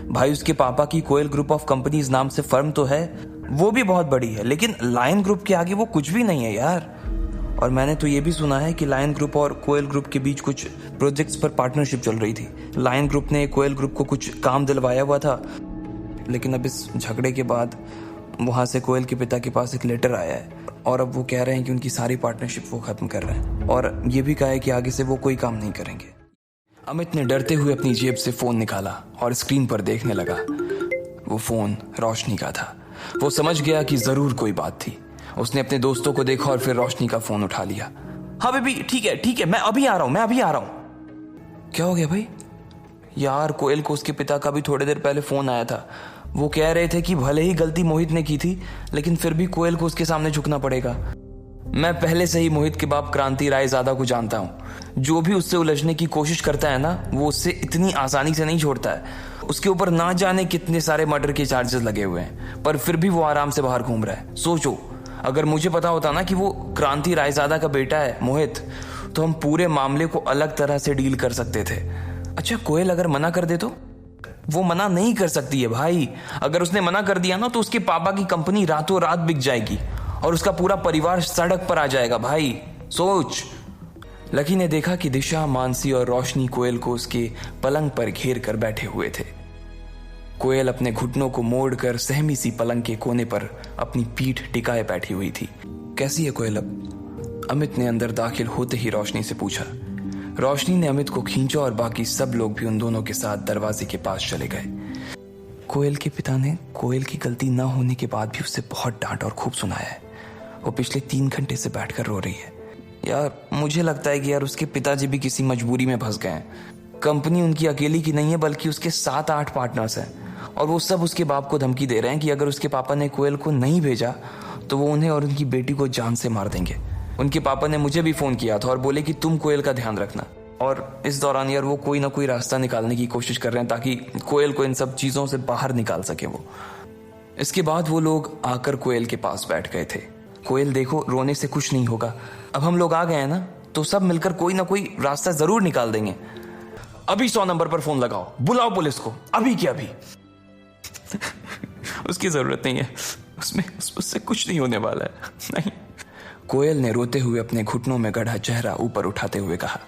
भाई उसके पापा की कोयल ग्रुप ऑफ कंपनीज नाम से फर्म तो है, वो भी बहुत बड़ी है, लेकिन लायन ग्रुप के आगे वो कुछ भी नहीं है यार। और मैंने तो ये भी सुना है कि लायन ग्रुप और कोयल ग्रुप के बीच कुछ प्रोजेक्ट्स पर पार्टनरशिप चल रही थी। लायन ग्रुप ने कोयल ग्रुप को कुछ काम दिलवाया हुआ था, लेकिन अब इस झगड़े के बाद वहां से कोयल के पिता के पास एक लेटर आया है और अब वो कह रहे हैं कि उनकी सारी पार्टनरशिप वो खत्म कर रहे हैं और ये भी कहा है कि आगे से वो कोई काम नहीं करेंगे। अमित ने डरते हुए अपनी जेब से फोन निकाला और स्क्रीन पर देखने लगा। वो फोन रोशनी का था। वो समझ गया कि जरूर कोई बात थी। उसने अपने दोस्तों को देखा और फिर रोशनी का फोन उठा लिया। हाँ बेबी, ठीक है, मैं अभी आ रहा हूँ। क्या हो गया भाई? यार कोयल को उसके पिता का भी थोड़ी देर पहले फोन आया था। वो कह रहे थे कि भले ही गलती मोहित ने की थी, लेकिन फिर भी कोयल को उसके सामने झुकना पड़ेगा। मैं पहले से ही मोहित के बाप क्रांति रायजादा को जानता हूँ। जो भी उससे उलझने की कोशिश करता है ना, वो उससे इतनी आसानी से नहीं छोड़ता है। उसके ऊपर ना जाने कितने सारे मर्डर के चार्जेस लगे हुए हैं, पर फिर भी वो आराम से बाहर घूम रहा है। सोचो, अगर मुझे पता होता ना कि वो क्रांति रायजादा का बेटा है मोहित, तो हम पूरे मामले को अलग तरह से डील कर सकते थे। अच्छा, कोयल अगर मना कर दे तो? वो मना नहीं कर सकती है भाई। अगर उसने मना कर दिया ना, तो उसके पापा की कंपनी रातों रात बिक जाएगी और उसका पूरा परिवार सड़क पर आ जाएगा भाई। सोच। लकी ने देखा कि दिशा, मानसी और रोशनी कोयल को उसके पलंग पर घेर कर बैठे हुए थे। कोयल अपने घुटनों को मोड़कर सहमी सी पलंग के कोने पर अपनी पीठ टिकाए बैठी हुई थी। कैसी है कोयल अब? अमित ने अंदर दाखिल होते ही रोशनी से पूछा। रोशनी ने अमित को खींचा और बाकी सब लोग भी उन दोनों के साथ दरवाजे के पास चले गए। कोयल के पिता ने कोयल की गलती न होने के बाद भी उसे बहुत डांट और खूब सुनाया है। वो पिछले 3 घंटे से बैठकर रो रही है। यार मुझे लगता है कि यार उसके पिताजी भी किसी मजबूरी में फंस गए हैं। कंपनी उनकी अकेली की नहीं है, बल्कि उसके 7-8 पार्टनर्स हैं और वो सब उसके बाप को धमकी दे रहे हैं कि अगर उसके पापा ने कोयल को नहीं भेजा तो वो उन्हें और उनकी बेटी को जान से मार देंगे। उनके पापा ने मुझे भी फोन किया था और बोले कि तुम कोयल का ध्यान रखना। और इस दौरान यार वो कोई ना कोई रास्ता निकालने की कोशिश कर रहे हैं ताकि कोयल को इन सब चीजों से बाहर निकाल सके वो। इसके बाद वो लोग आकर कोयल के पास बैठ गए थे। कोयल देखो, रोने से कुछ नहीं होगा। अब हम लोग आ गए हैं ना, तो सब मिलकर कोई ना कोई रास्ता जरूर निकाल देंगे। अभी 100 नंबर पर फोन लगाओ, बुलाओ पुलिस को, अभी के अभी। उसकी जरूरत नहीं है, उससे कुछ नहीं होने वाला है। नहीं। कोयल ने रोते हुए अपने घुटनों में गढ़ा चेहरा ऊपर उठाते हुए कहा।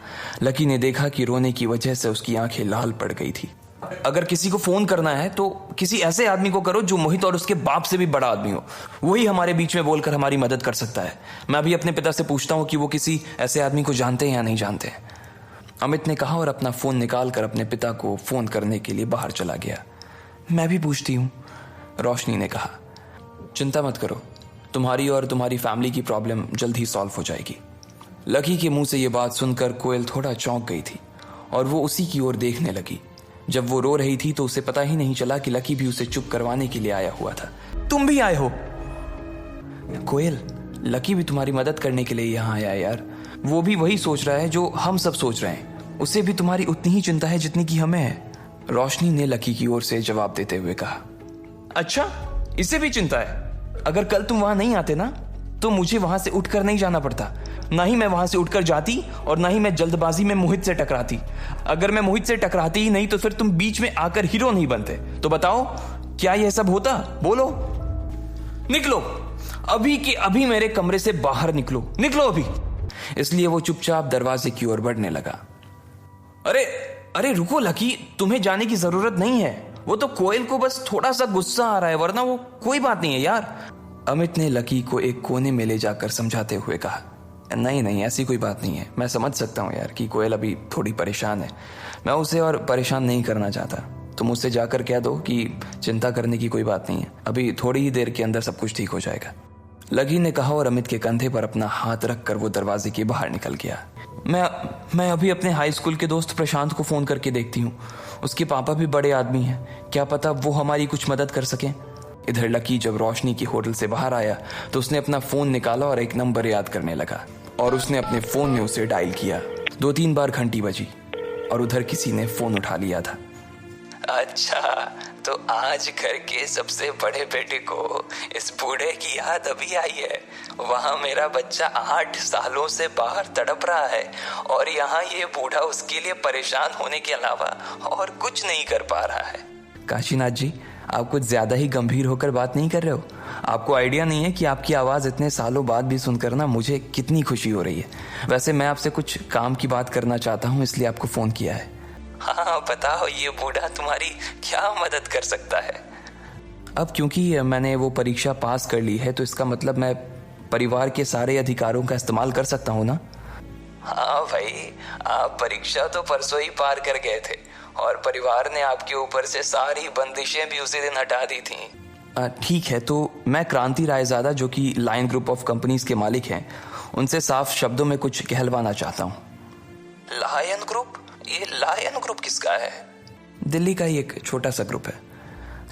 लकी ने देखा कि रोने की वजह से उसकी आंखें लाल पड़ गई थी। अगर किसी को फोन करना है तो किसी ऐसे आदमी को करो जो मोहित और उसके बाप से भी बड़ा आदमी हो। वही हमारे बीच में बोलकर हमारी मदद कर सकता है। मैं अभी अपने पिता से पूछता हूँ कि वो किसी ऐसे आदमी को जानते हैं या नहीं जानते। अमित ने कहा और अपना फोन निकालकर अपने पिता को फोन करने के लिए बाहर चला गया। मैं भी पूछती हूँ, रोशनी ने कहा। चिंता मत करो, तुम्हारी और तुम्हारी फैमिली की प्रॉब्लम जल्द ही सॉल्व हो जाएगी। लकी के मुंह से ये बात सुनकर कोयल थोड़ा चौंक गई थी और वो उसी की ओर देखने लगी। जब वो रो रही थी तो उसे पता ही नहीं चला कि लकी भी उसे चुप करवाने के लिए आया हुआ था। तुम भी आए हो? कोयल, लकी भी तुम्हारी मदद करने के लिए यहाँ आया है यार। वो भी वही सोच रहा है जो हम सब सोच रहे हैं। उसे भी तुम्हारी उतनी ही चिंता है जितनी की हमें है। रोशनी ने लकी की ओर से जवाब देते हुए कहा। अच्छा, इसे भी चिंता है? अगर कल तुम वहां नहीं आते ना, तो मुझे वहां से उठकर नहीं जाना पड़ता। ना ही मैं वहां से उठकर जाती और ना ही मैं जल्दबाजी में मोहित से टकराती। अगर मैं मोहित से टकराती ही नहीं तो फिर तुम बीच में आकर हीरो नहीं बनते। तो बताओ, क्या यह सब होता? बोलो। निकलो अभी के अभी, मेरे कमरे से बाहर निकलो अभी। इसलिए वो चुपचाप दरवाजे की ओर बढ़ने लगा। अरे रुको लकी, तुम्हें जाने की जरूरत नहीं है। वो तो कोयल को बस थोड़ा सा गुस्सा आ रहा है, वरना वो कोई बात नहीं है यार। अमित ने लकी को एक कोने में ले जाकर समझाते हुए कहा। नहीं, ऐसी कोई बात नहीं है। मैं समझ सकता हूँ यार कि कोयल अभी थोड़ी परेशान है। मैं उसे और परेशान नहीं करना चाहता। तुम उससे जाकर कह दो कि चिंता करने की कोई बात नहीं है, अभी थोड़ी ही देर के अंदर सब कुछ ठीक हो जाएगा। लकी ने कहा और अमित के कंधे पर अपना हाथ रखकर वो दरवाजे के बाहर निकल गया। मैं अभी अपने हाई स्कूल के दोस्त प्रशांत को फोन करके देखती हूँ। उसके पापा भी बड़े आदमी हैं, क्या पता वो हमारी कुछ मदद कर सकें। इधर लकी जब रोशनी की होटल से बाहर आया तो उसने अपना फोन निकाला और एक नंबर याद करने लगा और उसने अपने फोन में उसे डायल किया। 2-3 बार घंटी बजी और उधर किसी ने फोन उठा लिया था। अच्छा, तो आज घर के सबसे बड़े बेटे को इस बूढ़े की याद अभी आई है। वहाँ मेरा बच्चा 8 सालों से बाहर तड़प रहा है और यहाँ ये बूढ़ा उसके लिए परेशान होने के अलावा और कुछ नहीं कर पा रहा है। काशीनाथ जी, आप कुछ ज्यादा ही गंभीर होकर बात नहीं कर रहे हो? आपको आइडिया नहीं है कि आपकी आवाज इतने सालों बाद भी सुनकर ना मुझे कितनी खुशी हो रही है। वैसे मैं आपसे कुछ काम की बात करना चाहता हूँ, इसलिए आपको फोन किया है। हाँ बताओ, ये बूढ़ा तुम्हारी क्या मदद कर सकता है? अब क्योंकि मैंने वो परीक्षा पास कर ली है तो इसका मतलब मैं परिवार के सारे अधिकारों का इस्तेमाल कर सकता हूँ ना? हाँ भाई, आप परीक्षा तो परसों ही पार कर गए थे और परिवार ने आपके ऊपर से सारी बंदिशें भी उसी दिन हटा दी थी। ठीक है, तो मैं क्रांति रायजादा, जो कि लायन ग्रुप ऑफ कंपनीज के मालिक हैं, उनसे साफ शब्दों में कुछ कहलवाना चाहता हूँ। Lion group? ये लायन ग्रुप किसका है? दिल्ली का ही एक छोटा सा ग्रुप है,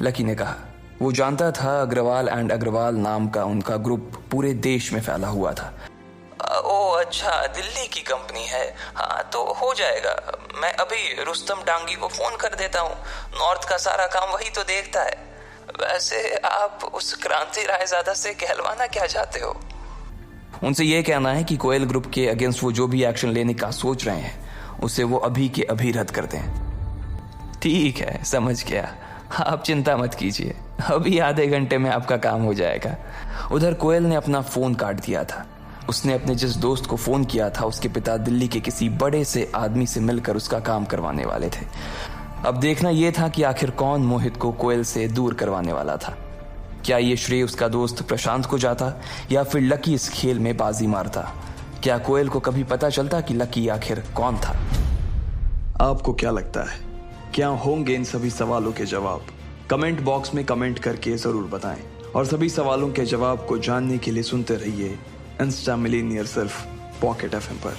लकी ने कहा। वो जानता था अग्रवाल एंड अग्रवाल नाम का उनका ग्रुप पूरे देश में फैला हुआ था। ओ अच्छा, दिल्ली की कंपनी है। हाँ तो हो जाएगा, मैं अभी रुस्तम डांगी को फोन कर देता हूँ। नॉर्थ का सारा काम वही तो देखता है। वैसे आप उस क्रांति रायजादा से कहलवाना क्या चाहते हो? उनसे ये कहना है कि कोयल ग्रुप के अगेंस्ट वो जो भी एक्शन लेने का सोच रहे हैं उसे वो अभी के अभी रद्द कर दें। ठीक है, समझ गया, आप चिंता मत कीजिए, अभी आधे घंटे में आपका काम हो जाएगा। उधर कोयल ने अपना फोन काट दिया था। उसने अपने जिस दोस्त को फोन किया था उसके पिता दिल्ली के किसी बड़े से आदमी से मिलकर उसका काम करवाने वाले थे। अब देखना यह था कि आखिर कौन मोहित को कोयल से दूर करवाने वाला था। क्या ये श्रेय उसका दोस्त प्रशांत को जाता या फिर लकी इस खेल में बाजी मारता? क्या कोयल को कभी पता चलता कि लकी आखिर कौन था? आपको क्या लगता है, क्या होंगे इन सभी सवालों के जवाब? कमेंट बॉक्स में कमेंट करके जरूर बताएं और सभी सवालों के जवाब को जानने के लिए सुनते रहिए इंस्टा मिलीनियर सिर्फ पॉकेट एफएम पर।